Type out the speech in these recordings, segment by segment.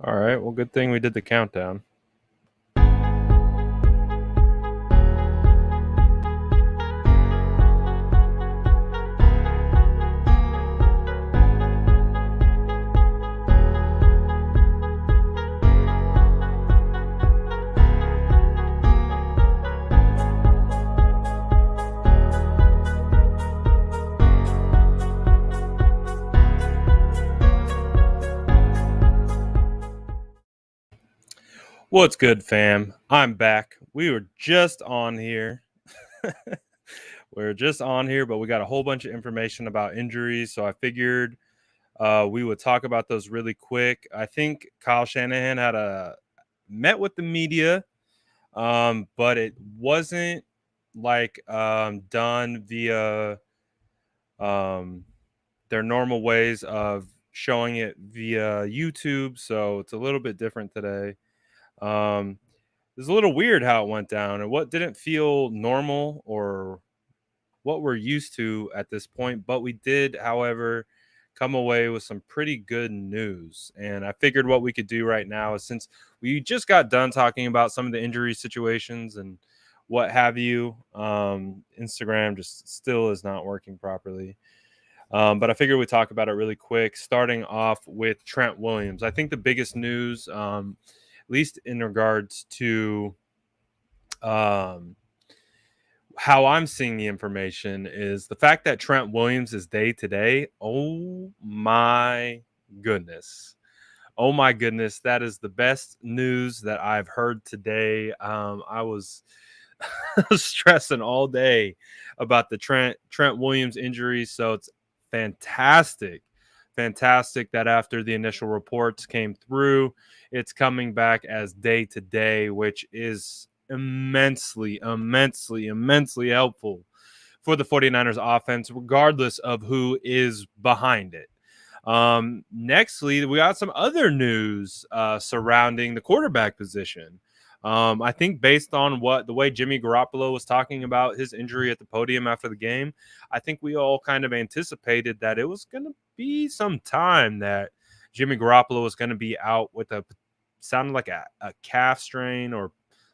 All right. Well, good thing we did the countdown. What's good, fam? I'm back. We were just on here. We are just on here, but we got a whole bunch of information about injuries. So I figured we would talk about those really quick. I think Kyle Shanahan had met with the media, but it wasn't done via um, their normal ways of showing it via YouTube. So it's a little bit different today. Um, It's a little weird how it went down and what didn't feel normal or what we're used to at this point. But we did, however, come away with some pretty good news. And I figured what we could do right now is, since we just got done talking about some of the injury situations and what have you, Instagram just still is not working properly. But I figured we'd talk about it really quick, starting off with Trent Williams. I think the biggest news, at least in regards to um, how I'm seeing the information, is the fact that Trent Williams is day to day. Oh my goodness. Oh my goodness. That is the best news that I've heard today. I was stressing all day about the Trent Williams injury. So it's fantastic. Fantastic that after the initial reports came through, it's coming back as day to day, which is immensely helpful for the 49ers offense, regardless of who is behind it. Nextly, we got some other news surrounding the quarterback position. I think based on the way Jimmy Garoppolo was talking about his injury at the podium after the game, I think we all kind of anticipated that it was going to be some time that Jimmy Garoppolo was going to be out with sounded like a calf strain, or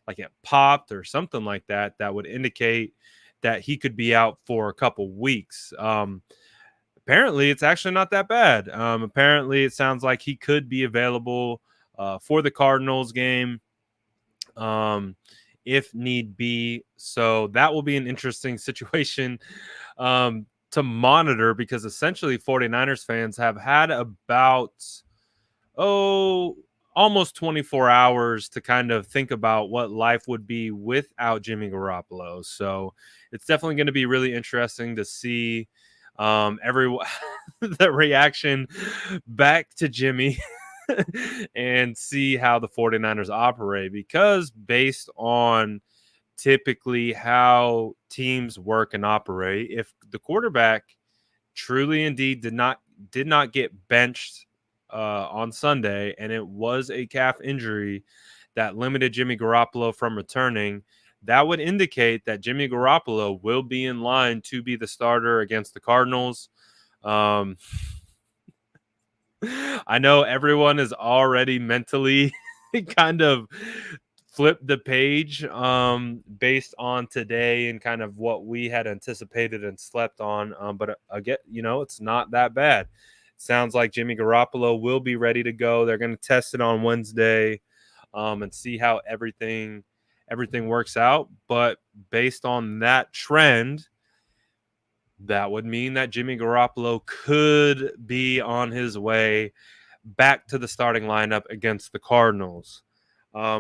like it popped or something like that, that would indicate that he could be out for a couple weeks. Apparently, it's actually not that bad. Apparently, it sounds like he could be available for the Cardinals game um, if need be. So that will be an interesting situation to monitor, because essentially 49ers fans have had about, almost 24 hours to kind of think about what life would be without Jimmy Garoppolo. So it's definitely going to be really interesting to see everyone the reaction back to Jimmy and see how the 49ers operate, because based on typically how teams work and operate, if the quarterback truly indeed did not get benched on Sunday, and it was a calf injury that limited Jimmy Garoppolo from returning, that would indicate that Jimmy Garoppolo will be in line to be the starter against the Cardinals. Um, I know everyone is already mentally kind of flipped the page based on today and kind of what we had anticipated and slept on. But again, it's not that bad. Sounds like Jimmy Garoppolo will be ready to go. They're going to test it on Wednesday and see how everything works out. But based on that trend, that would mean that Jimmy Garoppolo could be on his way back to the starting lineup against the Cardinals.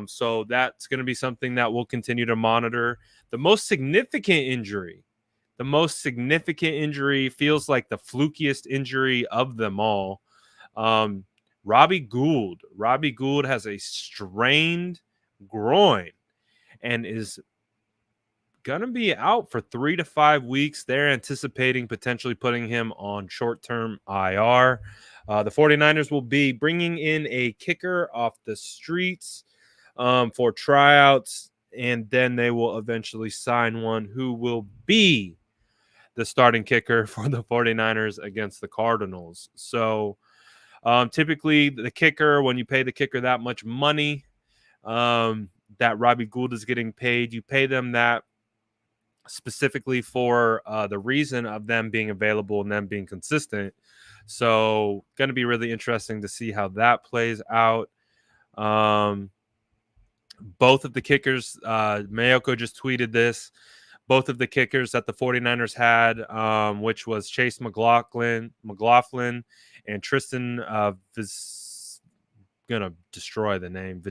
So that's going to be something that we'll continue to monitor. The most significant injury feels like the flukiest injury of them all. Robbie Gould. Robbie Gould has a strained groin and is going to be out for 3 to 5 weeks. They're anticipating potentially putting him on short-term IR. The 49ers will be bringing in a kicker off the streets for tryouts, and then they will eventually sign one who will be the starting kicker for the 49ers against the Cardinals. So Typically, the kicker, when you pay the kicker that much money that Robbie Gould is getting paid, you pay them that specifically for the reason of them being available and them being consistent. So, going to be really interesting to see how that plays out. Um, both of the kickers, Mayoko just tweeted this. Both of the kickers that the 49ers had, which was Chase McLaughlin, and Tristan gonna destroy the name.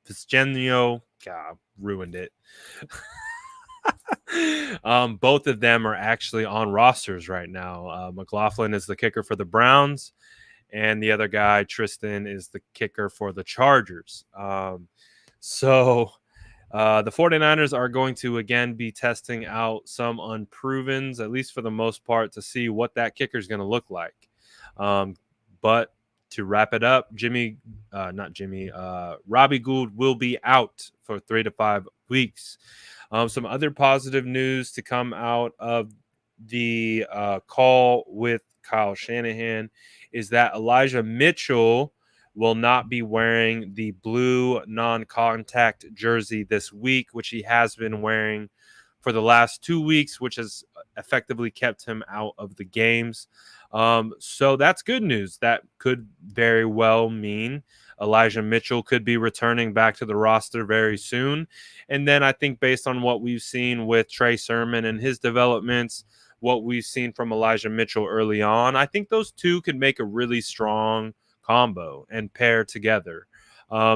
Visgenio, God, ruined it. Both of them are actually on rosters right now. McLaughlin is the kicker for the Browns, and the other guy, Tristan, is the kicker for the Chargers. So the 49ers are going to, again, be testing out some unprovens, at least for the most part, to see what that kicker is going to look like. But to wrap it up, Robbie Gould will be out for 3 to 5 weeks. Some other positive news to come out of the call with Kyle Shanahan is that Elijah Mitchell will not be wearing the blue non-contact jersey this week, which he has been wearing for the last 2 weeks, which has effectively kept him out of the games. So that's good news. That could very well mean Elijah Mitchell could be returning back to the roster very soon. And then I think based on what we've seen with Trey Sermon and his developments, what we've seen from Elijah Mitchell early on, I think those two could make a really strong combo and pair together.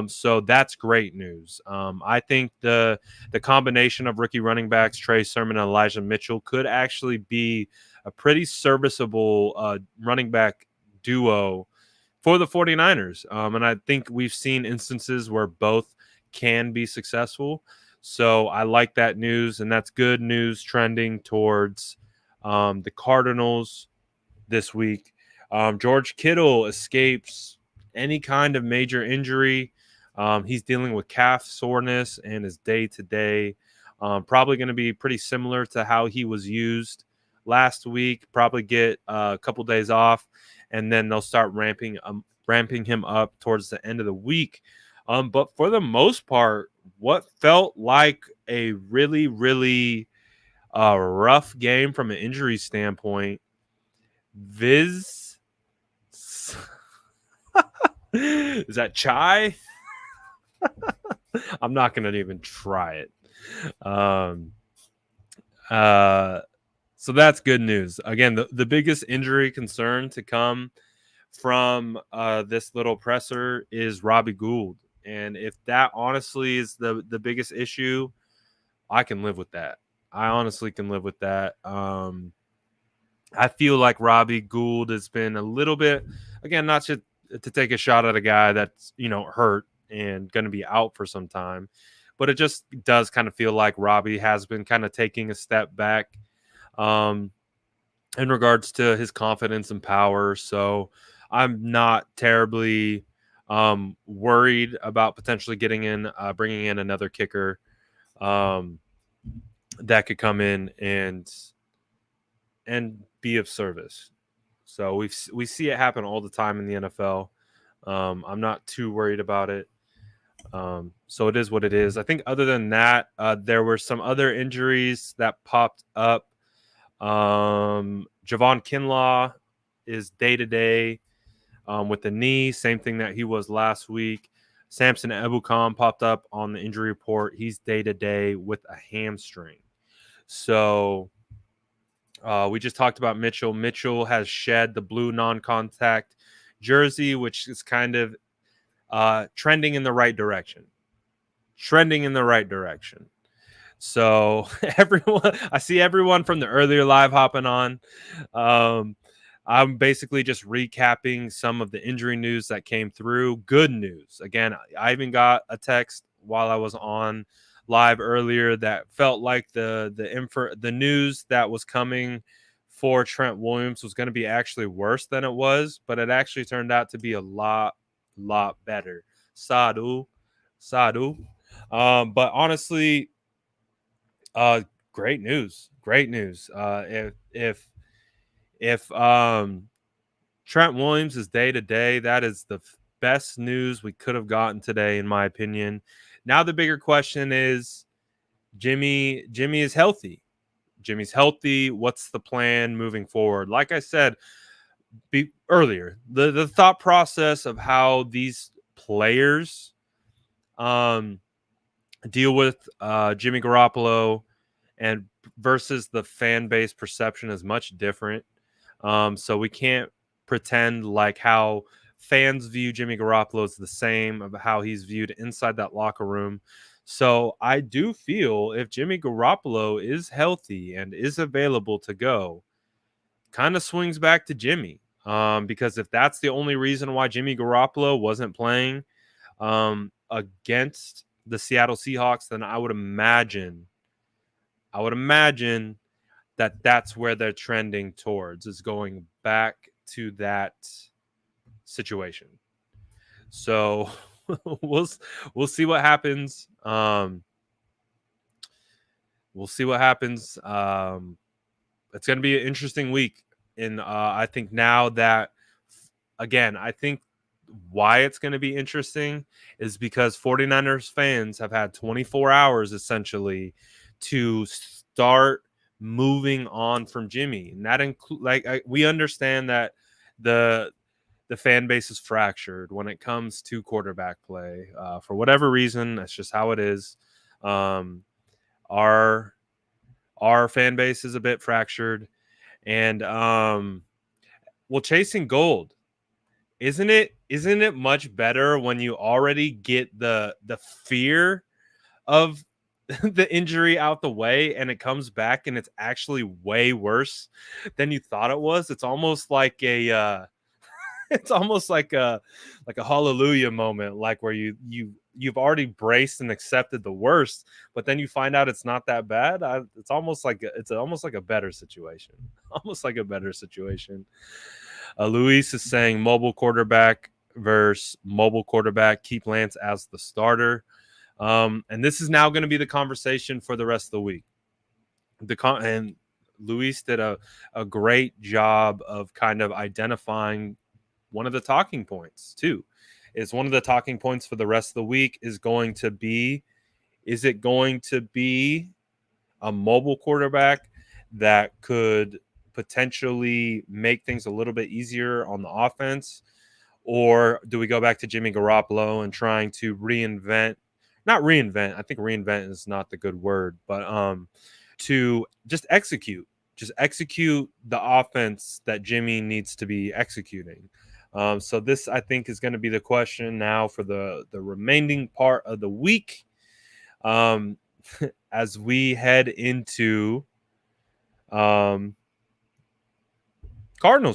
So that's great news. I think the combination of rookie running backs, Trey Sermon and Elijah Mitchell, could actually be a pretty serviceable running back duo for the 49ers. And I think we've seen instances where both can be successful. So I like that news, and that's good news trending towards the Cardinals this week. George Kittle escapes any kind of major injury. He's dealing with calf soreness and is day-to-day. Probably going to be pretty similar to how he was used last week. Probably get a couple days off, and then they'll start ramping him up towards the end of the week. But for the most part, what felt like a really, really rough game from an injury standpoint, is that Chai? I'm not going to even try it. So that's good news. Again, the biggest injury concern to come from this little presser is Robbie Gould. And if that honestly is the biggest issue, I can live with that. I honestly can live with that. I feel like Robbie Gould has been a little bit, again, not to take a shot at a guy that's, hurt and going to be out for some time, but it just does kind of feel like Robbie has been kind of taking a step back in regards to his confidence and power. So I'm not terribly worried about potentially bringing in another kicker that could come in and be of service. So we see it happen all the time in the NFL. I'm not too worried about it. So it is what it is. I think other than that, there were some other injuries that popped up. Javon Kinlaw is day-to-day with the knee, same thing that he was last week. Samson Ebukam popped up on the injury report. He's day-to-day with a hamstring. So we just talked about Mitchell. Mitchell has shed the blue non-contact jersey, which is kind of trending in the right direction. So I see everyone from the earlier live hopping on. I'm basically just recapping some of the injury news that came through. Good news. Again, I even got a text while I was on live earlier that felt like the news that was coming for Trent Williams was going to be actually worse than it was, but it actually turned out to be a lot better. Sadu. But honestly, great news. If Trent Williams is day to day. That is the best news we could have gotten today, in my opinion. Now the bigger question is Jimmy is healthy. Jimmy's healthy. What's the plan moving forward? Like I said earlier, the thought process of how these players deal with Jimmy Garoppolo and versus the fan base perception is much different. So we can't pretend like how fans view Jimmy Garoppolo is the same of how he's viewed inside that locker room. So I do feel if Jimmy Garoppolo is healthy and is available to go, kind of swings back to Jimmy. Because if that's the only reason why Jimmy Garoppolo wasn't playing against the Seattle Seahawks, then I would imagine that that's where they're trending towards, is going back to that situation. So we'll see what happens. We'll see what happens. It's going to be an interesting week. And I think now that, again, I think why it's going to be interesting is because 49ers fans have had 24 hours essentially to start moving on from Jimmy. And that includes, we understand that the fan base is fractured when it comes to quarterback play. For whatever reason, that's just how it is. Our fan base is a bit fractured. And chasing Gould, isn't it much better when you already get the fear of the injury out the way and it comes back and it's actually way worse than you thought it was? It's almost like a hallelujah moment, like where you've already braced and accepted the worst, but then you find out it's not that bad. It's almost like a better situation. Almost like a better situation. Luis is saying mobile quarterback versus mobile quarterback. Keep Lance as the starter. And this is now going to be the conversation for the rest of the week. And Luis did a great job of kind of identifying one of the talking points too. Is one of the talking points for the rest of the week is going to be, is it going to be a mobile quarterback that could potentially make things a little bit easier on the offense? Or do we go back to Jimmy Garoppolo and trying to not reinvent, I think reinvent is not the good word, but to just execute the offense that Jimmy needs to be executing. So this, I think, is going to be the question now for the remaining part of the week. As we head into Cardinals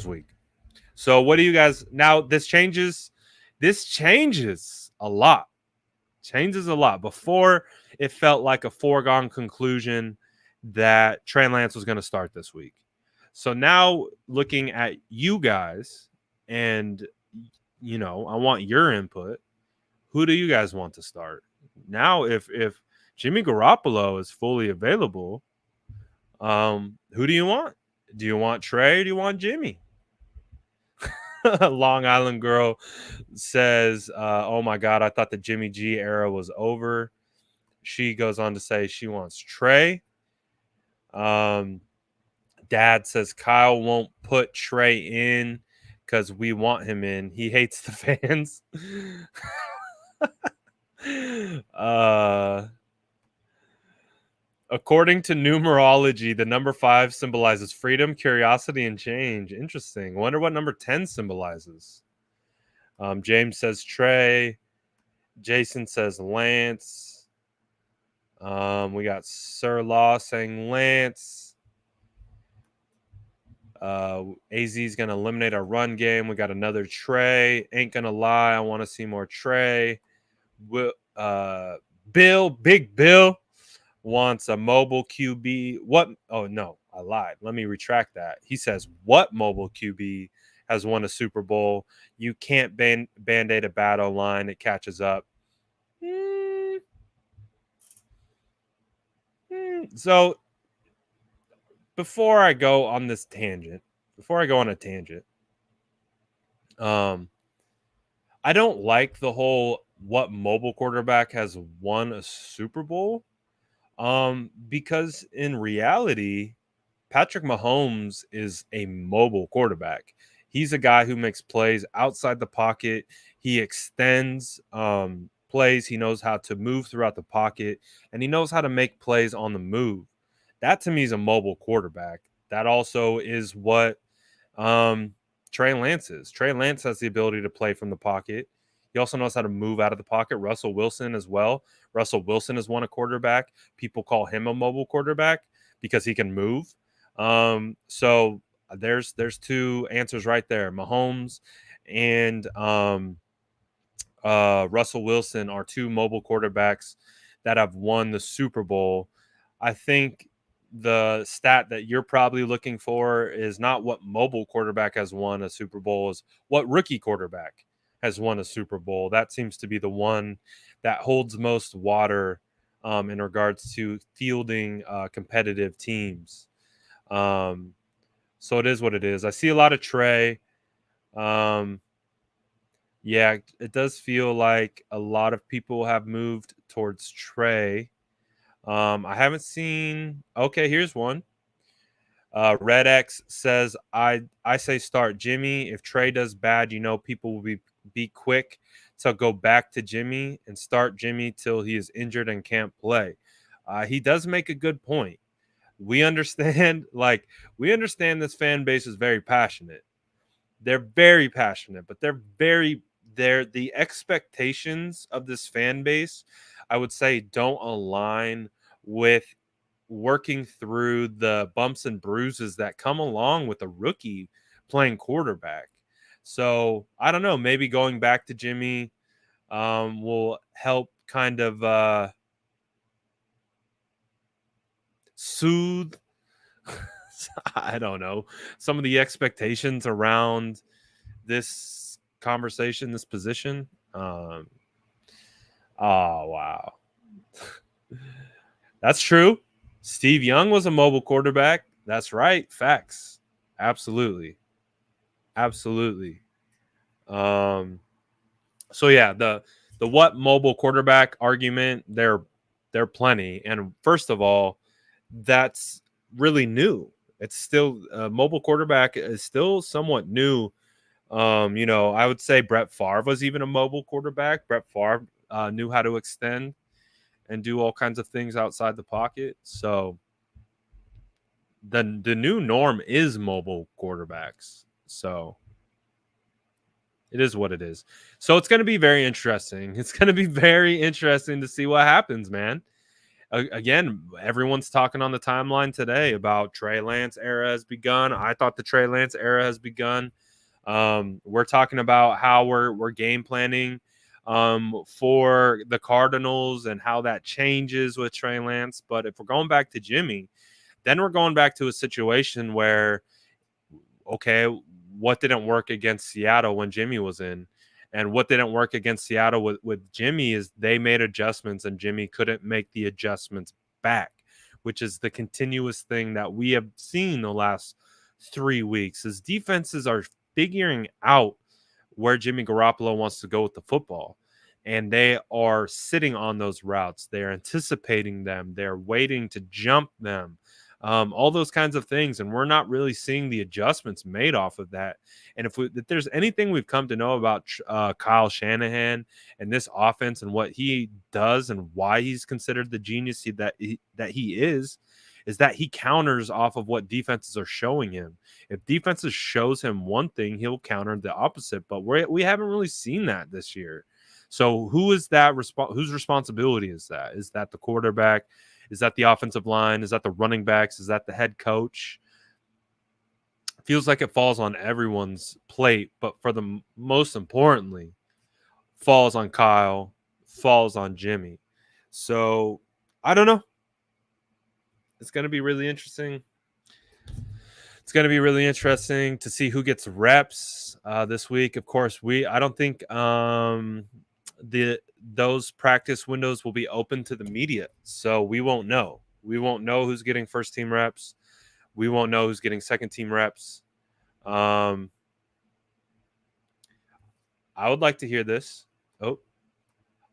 week. So what do you guys, now this changes a lot. Before, it felt like a foregone conclusion that Trey Lance was going to start this week. So now looking at you guys, and I want your input. Who do you guys want to start? Now if Jimmy Garoppolo is fully available, who do you want? Do you want Trey or do you want Jimmy? Long Island Girl says, oh my God, I thought the Jimmy G era was over. She goes on to say she wants Trey. Dad says Kyle won't put Trey in because we want him in. He hates the fans. According to numerology, the number 5 symbolizes freedom, curiosity, and change. Interesting. Wonder what number 10 symbolizes. James says Trey. Jason says Lance. We got Sir Law saying Lance. AZ is going to eliminate our run game. We got another Trey. Ain't going to lie. I want to see more Trey. Big Bill wants a mobile QB. What? Oh, no, I lied. Let me retract that. He says, what mobile QB has won a Super Bowl? You can't band-aid a battle line. It catches up. So before I go on a tangent, Um, I don't like the whole what mobile quarterback has won a Super Bowl. Because in reality, Patrick Mahomes is a mobile quarterback. He's a guy who makes plays outside the pocket. He extends plays. He knows how to move throughout the pocket, and he knows how to make plays on the move. That to me is a mobile quarterback. That also is what um, Trey Lance is. Trey Lance has the ability to play from the pocket. He also knows how to move out of the pocket. Russell Wilson as well. Russell Wilson has won a quarterback. People call him a mobile quarterback because he can move. So there's two answers right there. Mahomes and Russell Wilson are two mobile quarterbacks that have won the Super Bowl. I think the stat that you're probably looking for is not what mobile quarterback has won a Super Bowl, is what rookie quarterback has won a Super Bowl. That seems to be the one that holds most water in regards to fielding competitive teams. Um, so it is what it is. I see a lot of Trey. Um, yeah, it does feel like a lot of people have moved towards Trey. I haven't seen. Okay, here's one. Red X says, I say start Jimmy. If Trey does bad, people will be quick to go back to Jimmy and start Jimmy till he is injured and can't play." He does make a good point. We understand, we understand this fan base is very passionate. They're very passionate, but they're the expectations of this fan base, I would say, don't align with working through the bumps and bruises that come along with a rookie playing quarterback. So I don't know, maybe going back to Jimmy will help kind of soothe I don't know, some of the expectations around this conversation, this position. Oh wow, that's true. Steve Young was a mobile quarterback. That's right. Facts. Absolutely. Absolutely. Um, so yeah, the what mobile quarterback argument, they're plenty. And first of all, that's really new. It's still mobile quarterback is still somewhat new. I would say Brett Favre was even a mobile quarterback. Brett Favre knew how to extend and do all kinds of things outside the pocket. So the new norm is mobile quarterbacks. So it is what it is. So it's going to be very interesting. It's going to be very interesting to see what happens, man. Again, everyone's talking on the timeline today about Trey Lance era has begun. I thought the Trey Lance era has begun. We're talking about how we're game planning for the Cardinals and how that changes with Trey Lance. But if we're going back to Jimmy, then we're going back to a situation where, okay, what didn't work against Seattle when Jimmy was in? And what didn't work against Seattle with Jimmy is they made adjustments and Jimmy couldn't make the adjustments back, which is the continuous thing that we have seen the last 3 weeks. As defenses are figuring out where Jimmy Garoppolo wants to go with the football. And they are sitting on those routes. They're anticipating them. They're waiting to jump them. All those kinds of things. And we're not really seeing the adjustments made off of that. And if there's anything we've come to know about Kyle Shanahan and this offense and what he does and why he's considered the genius that he is that he counters off of what defenses are showing him. If defenses shows him one thing, he'll counter the opposite. But we haven't really seen that this year. So who is that? Whose responsibility is that? Is that the quarterback? Is that the offensive line? Is that the running backs? Is that the head coach? Feels like it falls on everyone's plate, but for the most importantly, falls on Kyle, falls on Jimmy. So I don't know. It's going to be really interesting. It's going to be really interesting to see who gets reps this week. Of course, I don't think those practice windows will be open to the media, so we won't know. We won't know who's getting first team reps. We won't know who's getting second team reps. I would like to hear this. Oh,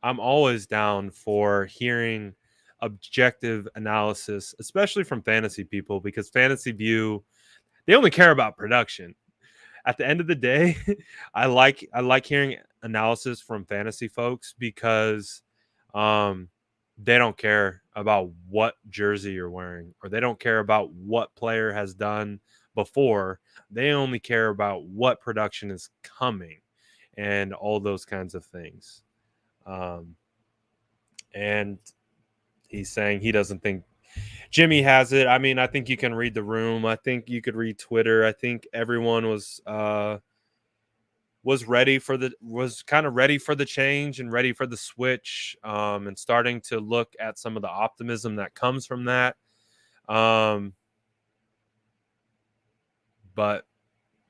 I'm always down for hearing objective analysis, especially from fantasy people, because fantasy view, they only care about production. At the end of the day, I like hearing analysis from fantasy folks because um they don't care about what jersey you're wearing, or they don't care about what player has done before. They only care about what production is coming and all those kinds of things. Um and he's saying he doesn't think Jimmy has it. I mean, I think you can read the room. I think you could read Twitter. I think everyone was kind of ready for the change and ready for the switch, and starting to look at some of the optimism that comes from that. But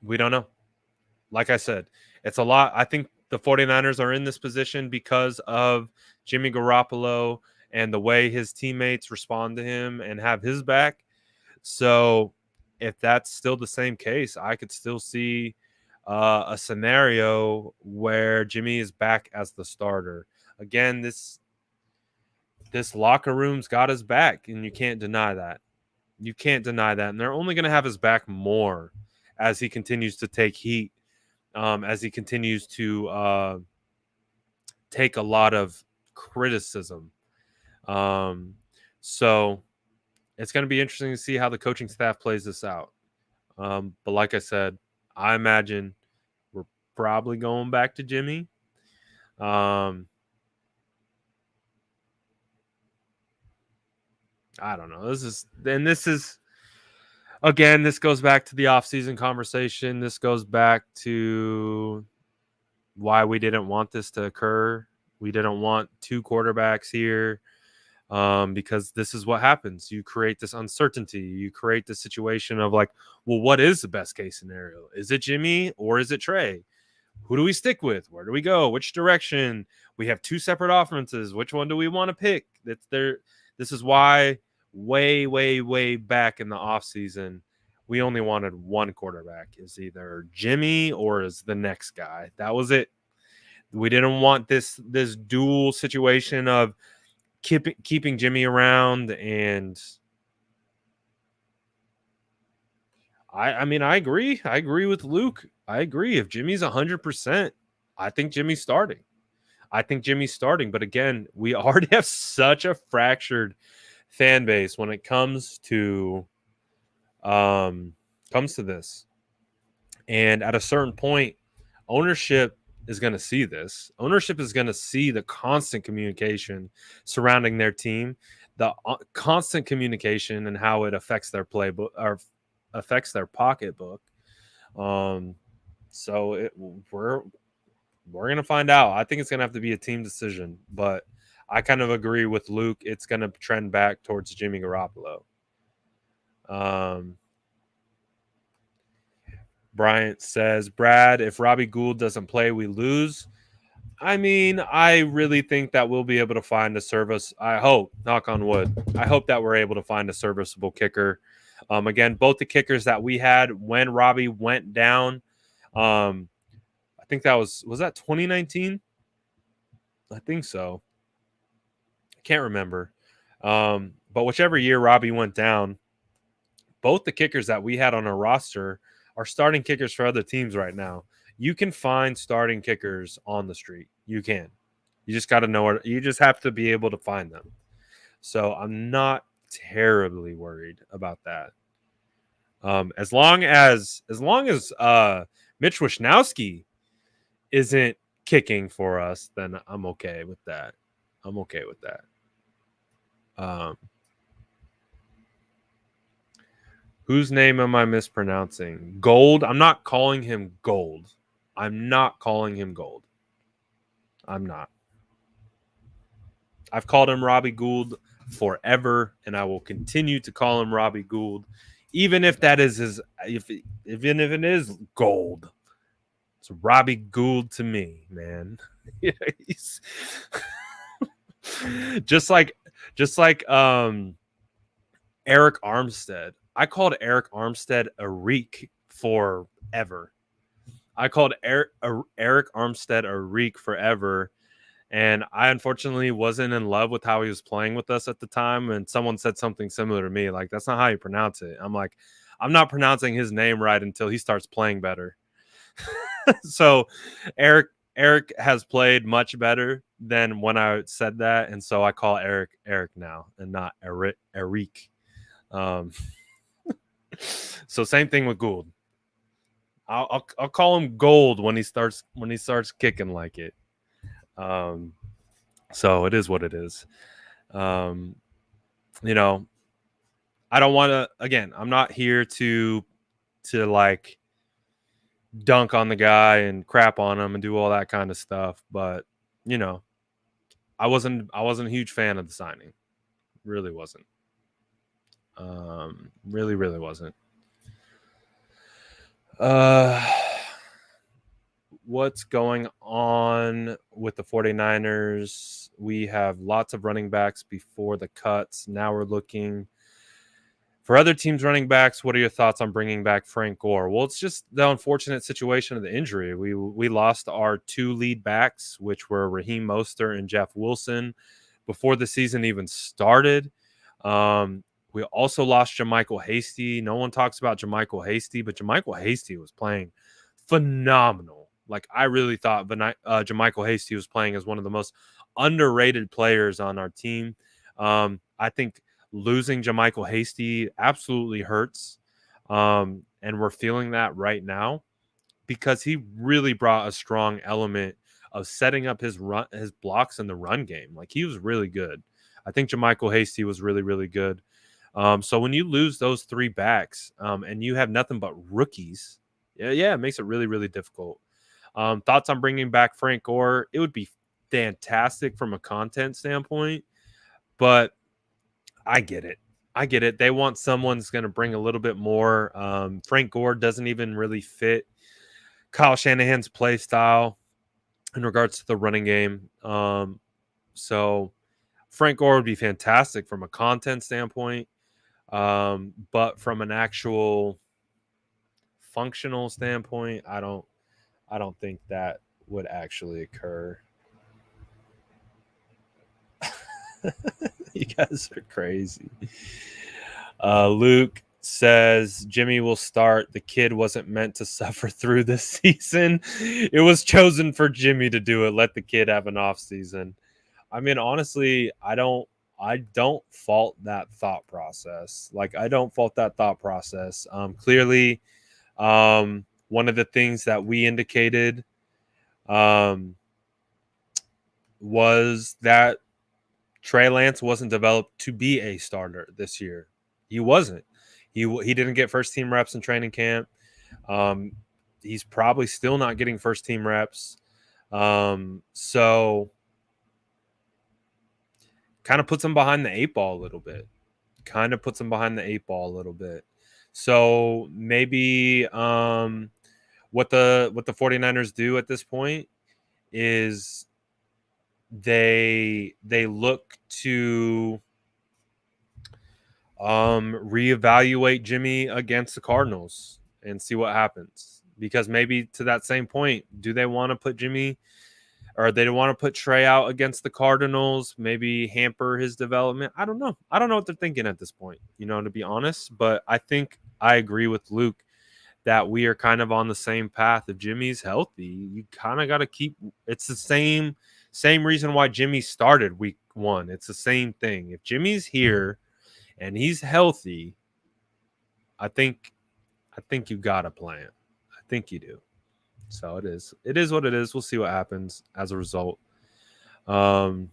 we don't know. Like I said, it's a lot. I think the 49ers are in this position because of Jimmy Garoppolo and the way his teammates respond to him and have his back. So if that's still the same case, I could still see a scenario where Jimmy is back as the starter. Again, this locker room's got his back, and you can't deny that. You can't deny that. And they're only going to have his back more as he continues to take heat, as he continues to take a lot of criticism. So it's going to be interesting to see how the coaching staff plays this out. But like I said, I imagine we're probably going back to Jimmy. I don't know. This is again, this goes back to the offseason conversation. This goes back to why we didn't want this to occur. We didn't want two quarterbacks here, because this is what happens. You create this uncertainty. You create this situation of like, well, what is the best case scenario? Is it Jimmy or is it Trey? Who do we stick with? Where do we go? Which direction? We have two separate offenses. Which one do we want to pick? That's there. This is why way, way, way back in the offseason, we only wanted one quarterback. Is either Jimmy or is the next guy. That was it. We didn't want this dual situation of keeping Jimmy around. And I mean, I agree. I agree with Luke. I agree. If Jimmy's 100%, I think Jimmy's starting. But again, we already have such a fractured fan base when it comes to this. And at a certain point, ownership is going to see this. Ownership is going to see the constant communication surrounding their team, the constant communication and how it affects their playbook or affects their pocketbook. So we're going to find out. I think it's going to have to be a team decision, but I kind of agree with Luke. It's going to trend back towards Jimmy Garoppolo. Bryant says, Brad, if Robbie Gould doesn't play, we lose. I mean, I really think that we'll be able to find a service. I hope, knock on wood, I hope that we're able to find a serviceable kicker. Again, both the kickers that we had when Robbie went down, I think that was that 2019? I think so. I can't remember. But whichever year Robbie went down, both the kickers that we had on our roster are starting kickers for other teams right now. You can find starting kickers on the street. You can. You just got to know it. You just have to be able to find them. So I'm not terribly worried about that. As long as Mitch Wishnowsky isn't kicking for us, then I'm okay with that. Whose name am I mispronouncing? Gould? I'm not calling him Gould. I'm not. I've called him Robbie Gould forever, and I will continue to call him Robbie Gould, even if that is even if it is Gold. It's Robbie Gould to me, man. He's just like Eric Armstead. I called Eric Armstead a reek forever. I called Eric Armstead a reek forever, and I unfortunately wasn't in love with how he was playing with us at the time. And someone said something similar to me, like, "That's not how you pronounce it." I'm like, "I'm not pronouncing his name right until he starts playing better." So Eric has played much better than when I said that, and so I call Eric now and not Eric. Um, so same thing with Gould. I'll call him Gold when he starts kicking like it. Um, so it is what it is. Um, you know, I don't want to. Again, I'm not here to like dunk on the guy and crap on him and do all that kind of stuff. But you know, I wasn't a huge fan of the signing. Really wasn't. Really wasn't. Uh, what's going on with the 49ers? We have lots of running backs before the cuts. Now we're looking for other teams' running backs. What are your thoughts on bringing back Frank Gore? Well, it's just the unfortunate situation of the injury. We lost our two lead backs, which were Raheem Mostert and Jeff Wilson, before the season even started. We also lost JaMycal Hasty. No one talks about JaMycal Hasty, but JaMycal Hasty was playing phenomenal. Like, I really thought JaMycal Hasty was playing as one of the most underrated players on our team. I think losing JaMycal Hasty absolutely hurts. And we're feeling that right now because he really brought a strong element of setting up his blocks in the run game. Like, he was really good. I think JaMycal Hasty was really, really good. So when you lose those three backs and you have nothing but rookies, yeah, it makes it really, really difficult. Thoughts on bringing back Frank Gore? It would be fantastic from a content standpoint, but I get it. They want someone that's going to bring a little bit more. Frank Gore doesn't even really fit Kyle Shanahan's play style in regards to the running game. So Frank Gore would be fantastic from a content standpoint. But from an actual functional standpoint, I don't think that would actually occur. You guys are crazy. Luke says Jimmy will start. The kid wasn't meant to suffer through this season. It was chosen for Jimmy to do it. Let the kid have an off season. I mean, honestly, I don't fault that thought process. Like, I don't fault that thought process. Clearly, one of the things that we indicated was that Trey Lance wasn't developed to be a starter this year. He wasn't. He didn't get first team reps in training camp. He's probably still not getting first team reps. So kind of puts him behind the eight ball a little bit. So maybe what the 49ers do at this point is they look to reevaluate Jimmy against the Cardinals and see what happens. Because maybe to that same point, do they want to put Jimmy or they want to put Trey out against the Cardinals, maybe hamper his development? I don't know. I don't know what they're thinking at this point, to be honest. But I think I agree with Luke that we are kind of on the same path. If Jimmy's healthy, you kind of got to keep – it's the same reason why Jimmy started week one. It's the same thing. If Jimmy's here and he's healthy, I think you got a plan. I think you do. So it is what it is. We'll see what happens as a result. And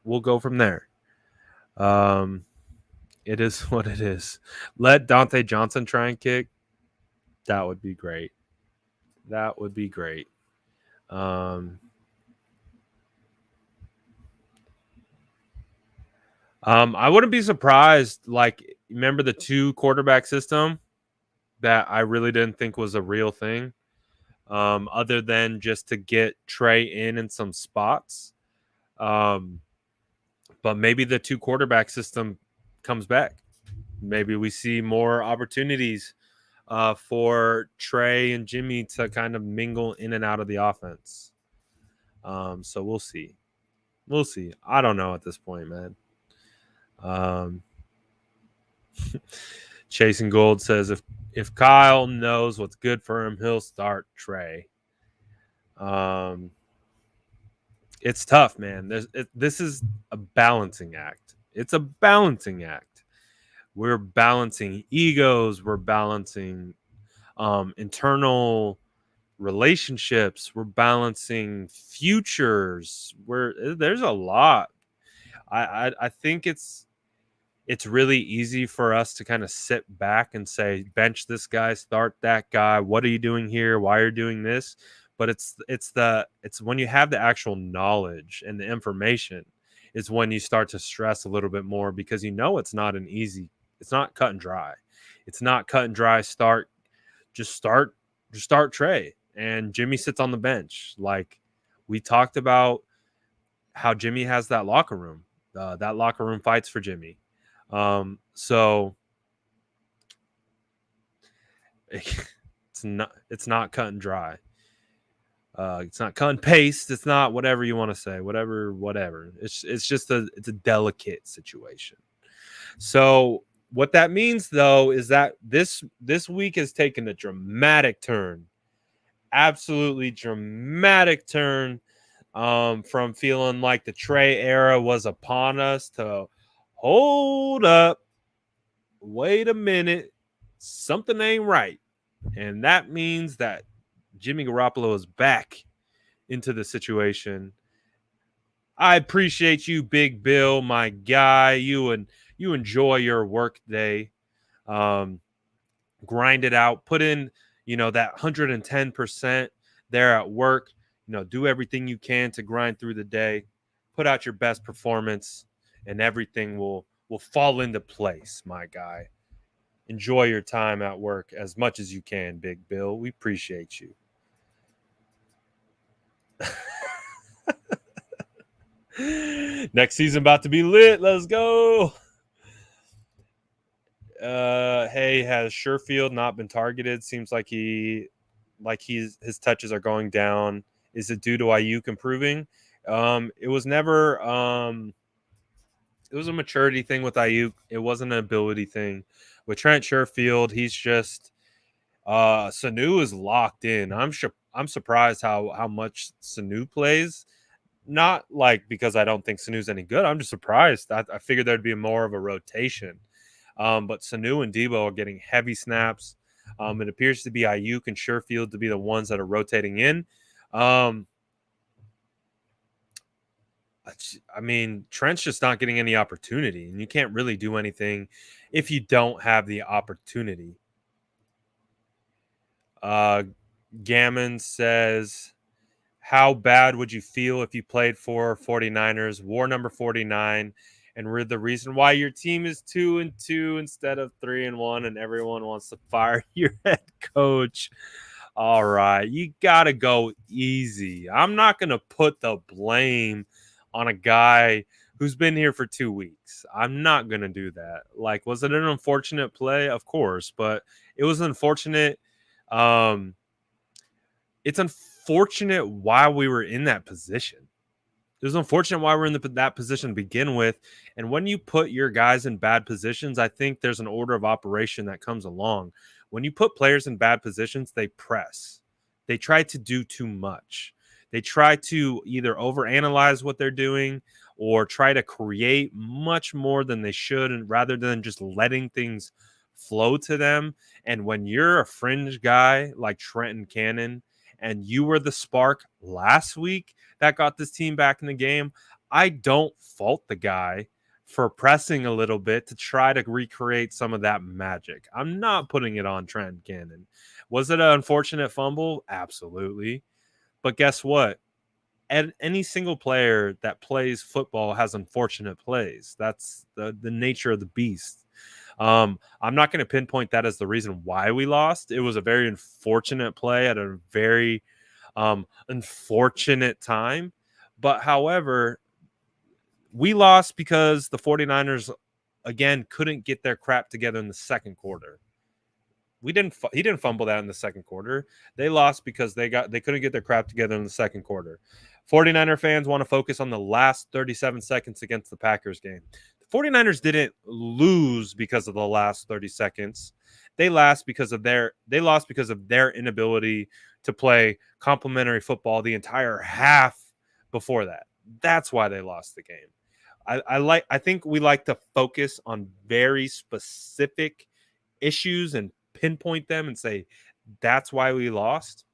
we'll go from there. It is what it is. Let Dante Johnson try and kick. That would be great. I wouldn't be surprised. Like, remember the 2 quarterback system that I really didn't think was a real thing, other than just to get Trey in some spots. But maybe the 2 quarterback system comes back. Maybe we see more opportunities for Trey and Jimmy to kind of mingle in and out of the offense. So we'll see. We'll see. I don't know at this point, man. Chasing Gould says if Kyle knows what's good for him, he'll start Trey. It's tough, man. This is a balancing act. It's a balancing act. We're balancing egos. We're balancing internal relationships. We're balancing futures. There's a lot. I think it's really easy for us to kind of sit back and say, bench this guy, start that guy. What are you doing here? Why are you doing this? But it's when you have the actual knowledge and the information is when you start to stress a little bit more, because it's not cut and dry. It's not cut and dry. Just start Trey, and Jimmy sits on the bench. Like we talked about how Jimmy has that locker room. That locker room fights for Jimmy. So it's not cut and dry. It's not cut and paste. It's not whatever you want to say. Whatever. It's just a delicate situation. So what that means, though, is that this week has taken a dramatic turn. Absolutely dramatic turn. From feeling like the Trey era was upon us to hold up. Wait a minute. Something ain't right. And that means that Jimmy Garoppolo is back into the situation. I appreciate you, Big Bill, my guy. You enjoy your work day. Grind it out. Put in, that 110% there at work. Do everything you can to grind through the day. Put out your best performance, and everything will fall into place, my guy. Enjoy your time at work as much as you can, Big Bill. We appreciate you. Next season about to be lit. Let's go. Hey, has Sherfield not been targeted? Seems like his touches are going down. Is it due to Ayuk improving? It was never it was a maturity thing with Ayuk. It wasn't an ability thing. With Trent Sherfield, he's just Sanu is locked in. I'm surprised how much Sanu plays. Not like because I don't think Sanu's any good. I'm just surprised. I figured there'd be more of a rotation. But Sanu and Debo are getting heavy snaps. It appears to be Ayuk and Sherfield to be the ones that are rotating in. I mean, Trent's just not getting any opportunity, and you can't really do anything if you don't have the opportunity. Gammon says, how bad would you feel if you played for 49ers, wore number 49, and were the reason why your team is 2-2 instead of 3-1, and everyone wants to fire your head coach? All right, you got to go easy. I'm not going to put the blame on a guy who's been here for 2 weeks. I'm not going to do that. Like, was it an unfortunate play? Of course, but it was unfortunate. It's unfortunate why we were in that position. It was unfortunate why we're in that position to begin with. And when you put your guys in bad positions, I think there's an order of operation that comes along. When you put players in bad positions, they press. They try to do too much. They try to either overanalyze what they're doing or try to create much more than they should, and rather than just letting things flow to them. And when you're a fringe guy like Trent and Cannon, and you were the spark last week that got this team back in the game, I don't fault the guy for pressing a little bit to try to recreate some of that magic. I'm not putting it on Trent Cannon. Was it an unfortunate fumble? Absolutely. But guess what? Any single player that plays football has unfortunate plays. That's the nature of the beast. I'm not going to pinpoint that as the reason why we lost. It was a very unfortunate play at a very unfortunate time. But however, we lost because the 49ers, again, couldn't get their crap together in the second quarter. He didn't fumble that in the second quarter. They lost because they couldn't get their crap together in the second quarter. 49er fans want to focus on the last 37 seconds against the Packers game. The 49ers didn't lose because of the last 30 seconds. They lost because of their inability to play complementary football the entire half before that. That's why they lost the game. I think we like to focus on very specific issues and pinpoint them and say that's why we lost.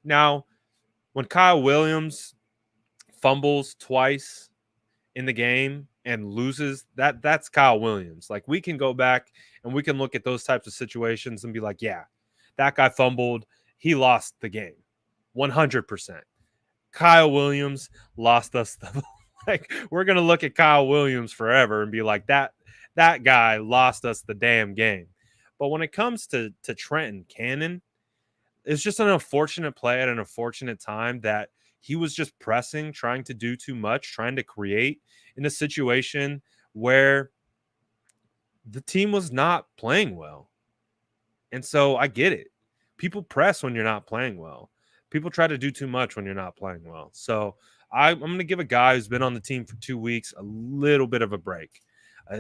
Now, when Kyle Williams fumbles twice in the game and loses, that's Kyle Williams. Like, we can go back and we can look at those types of situations and be like, yeah, that guy fumbled. He lost the game. 100%. Kyle Williams lost us the like, we're going to look at Kyle Williams forever and be like, that guy lost us the damn game. But when it comes to Trent and Cannon, it's just an unfortunate play at an unfortunate time that he was just pressing, trying to do too much, trying to create in a situation where the team was not playing well. And so I get it. People press when you're not playing well. People try to do too much when you're not playing well. So I'm going to give a guy who's been on the team for 2 weeks a little bit of a break.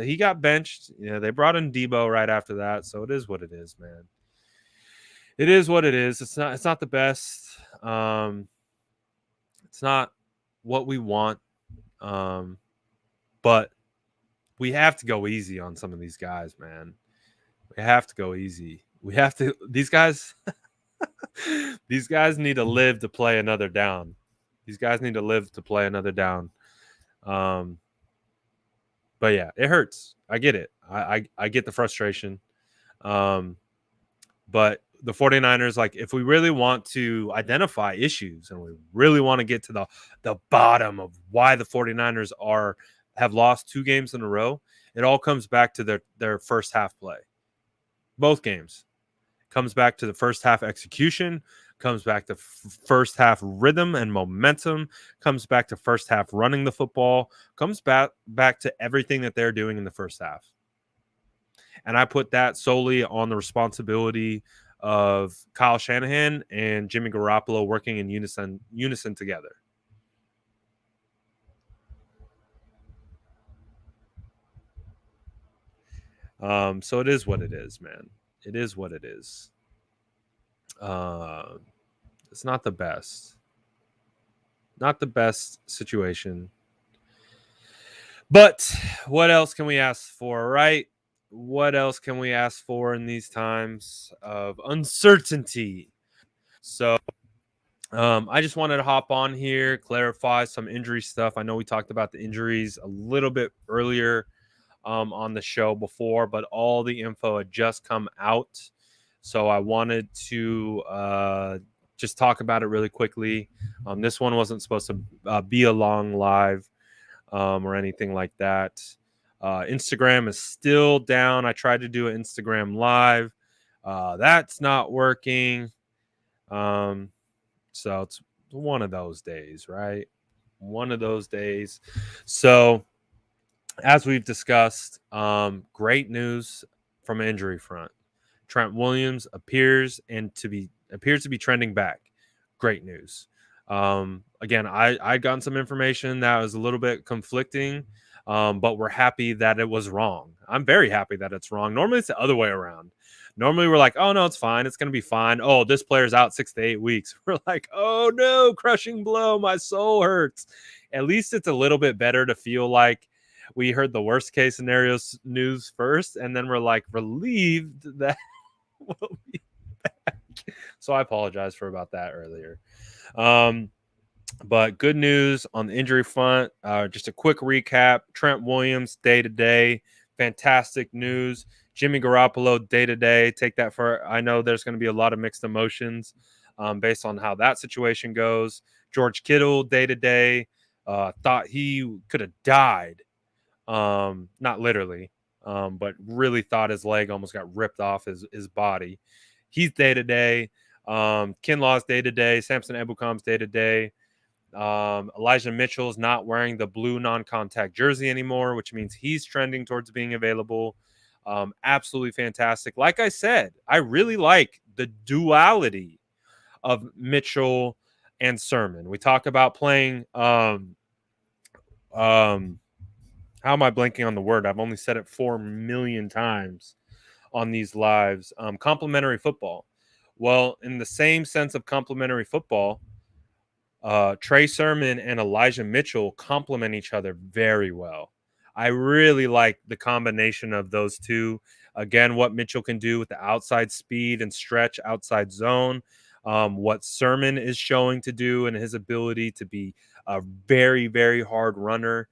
He got benched. They brought in Debo right after that. So it is what it is, man. It is what it is. It's not the best. It's not what we want. But we have to go easy on some of these guys, man. We have to go easy. We have to. These guys need to live to play another down. These guys need to live to play another down. But yeah, it hurts. I get it. I get the frustration. But the 49ers, like, if we really want to identify issues and we really want to get to the bottom of why the 49ers have lost 2 games in a row, it all comes back to their first half play. Both games. Comes back to the first half execution, comes back to first half rhythm and momentum, comes back to first half running the football, comes back to everything that they're doing in the first half. And I put that solely on the responsibility of Kyle Shanahan and Jimmy Garoppolo working in unison together. So it is what it is, man. It is what it is. It's not the best. Not the best situation. But what else can we ask for, right? What else can we ask for in these times of uncertainty? So I just wanted to hop on here, clarify some injury stuff. I know we talked about the injuries a little bit earlier on the show before, but all the info had just come out. So I wanted to just talk about it really quickly. This one wasn't supposed to be a long live or anything like that. Instagram is still down. I tried to do an Instagram live. That's not working. So it's one of those days, right? One of those days. So as we've discussed, great news from an injury front. Trent Williams appears to be trending back. Great news. Again, I gotten some information that was a little bit conflicting, but we're happy that it was wrong. I'm very happy that it's wrong. Normally it's the other way around. Normally we're like, oh no, it's fine. It's going to be fine. Oh, this player's out 6 to 8 weeks. We're like, oh no, crushing blow. My soul hurts. At least it's a little bit better to feel like we heard the worst case scenario news first, and then we're like relieved that we'll be back. So I apologize about that earlier. But good news on the injury front. Just a quick recap. Trent Williams, day-to-day. Fantastic news. Jimmy Garoppolo, day-to-day. Take that for, I know there's going to be a lot of mixed emotions based on how that situation goes. George Kittle, day-to-day. Thought he could have died. Not literally, but really thought his leg almost got ripped off his body. He's day-to-day. Kinlaw's day-to-day. Samson Ebukam's day-to-day. Elijah Mitchell's not wearing the blue non-contact jersey anymore, which means he's trending towards being available. Absolutely fantastic. Like I said, I really like the duality of Mitchell and Sermon. We talk about playing how am I blanking on the word? I've only said it 4 million times on these lives. Complementary football. Well, in the same sense of complementary football, Trey Sermon and Elijah Mitchell complement each other very well. I really like the combination of those two. Again, what Mitchell can do with the outside speed and stretch outside zone, what Sermon is showing to do and his ability to be a very, very hard runner,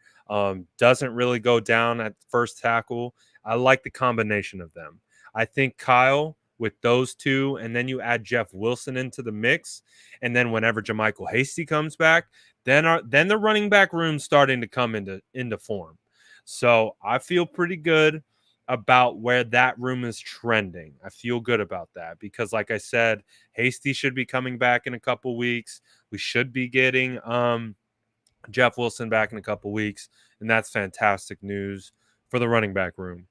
doesn't really go down at first tackle. I like the combination of them. I think Kyle, with those two, and then you add Jeff Wilson into the mix, and then whenever Jermichael Hasty comes back, then the running back room's starting to come into form. So I feel pretty good about where that room is trending. I feel good about that because, like I said, Hasty should be coming back in a couple weeks. We should be getting Jeff Wilson back in a couple weeks, and that's fantastic news for the running back room.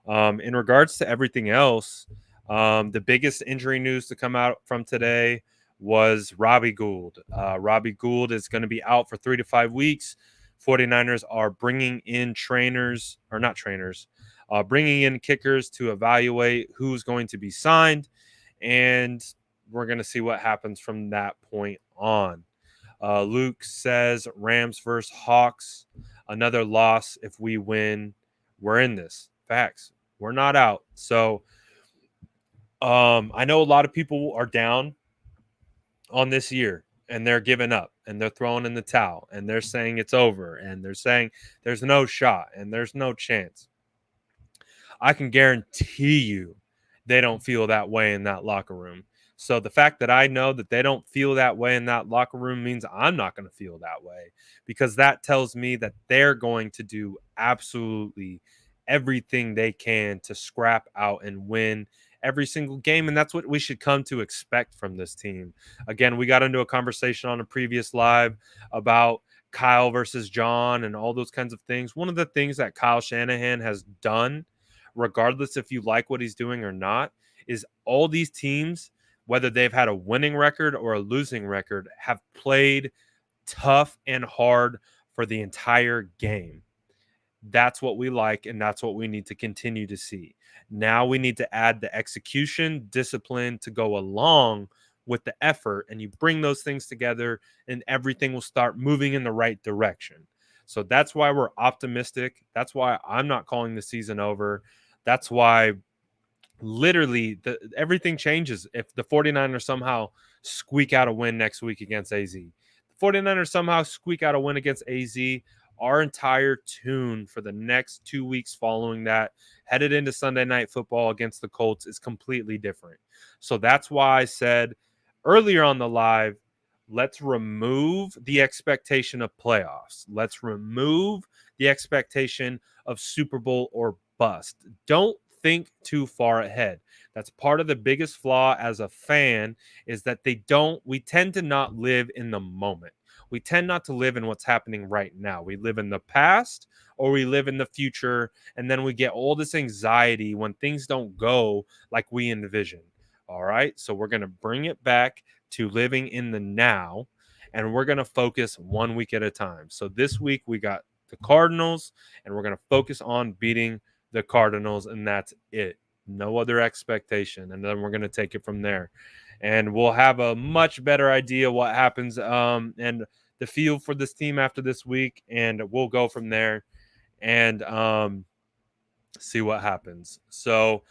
In regards to everything else, the biggest injury news to come out from today was Robbie Gould. Robbie Gould is going to be out for 3 to 5 weeks. 49ers are bringing in bringing in kickers to evaluate who's going to be signed, and we're going to see what happens from that point on. Luke says Rams versus Hawks. Another loss. If we win, we're in this. Facts. We're not out. So I know a lot of people are down on this year and they're giving up and they're throwing in the towel and they're saying it's over and they're saying there's no shot and there's no chance. I can guarantee you they don't feel that way in that locker room. So the fact that I know that they don't feel that way in that locker room means I'm not going to feel that way, because that tells me that they're going to do absolutely everything they can to scrap out and win every single game. And that's what we should come to expect from this team. Again, we got into a conversation on a previous live about Kyle versus John and all those kinds of things. One of the things that Kyle Shanahan has done, regardless if you like what he's doing or not, is all these teams, whether they've had a winning record or a losing record, have played tough and hard for the entire game. That's what we like, and that's what we need to continue to see. Now we need to add the execution, discipline to go along with the effort, and you bring those things together, and everything will start moving in the right direction. So that's why we're optimistic. That's why I'm not calling the season over. That's why literally everything changes if the 49ers somehow squeak out a win next week against AZ. The 49ers somehow squeak out a win against AZ. Our entire tune for the next 2 weeks following that, headed into Sunday Night Football against the Colts, is completely different. So that's why I said earlier on the live, let's remove the expectation of playoffs. Let's remove the expectation of Super Bowl or bust. Don't think too far ahead. That's part of the biggest flaw as a fan, is that we tend to not live in the moment. We tend not to live in what's happening right now. We live in the past or we live in the future, and then we get all this anxiety when things don't go like we envision. All right, so we're going to bring it back to living in the now, and we're going to focus 1 week at a time. So this week we got the Cardinals, and we're going to focus on beating the Cardinals, and that's it. No other expectation, and then we're going to take it from there, and we'll have a much better idea what happens and the feel for this team after this week, and we'll go from there and see what happens. So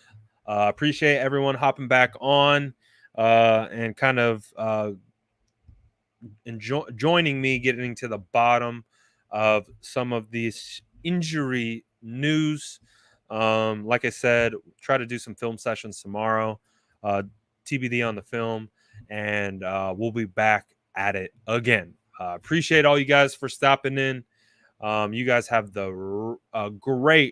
appreciate everyone hopping back on and kind of joining me, getting to the bottom of some of these injury news. Like I said, try to do some film sessions tomorrow, TBD on the film, and we'll be back at it again. Appreciate all you guys for stopping in. You guys have the great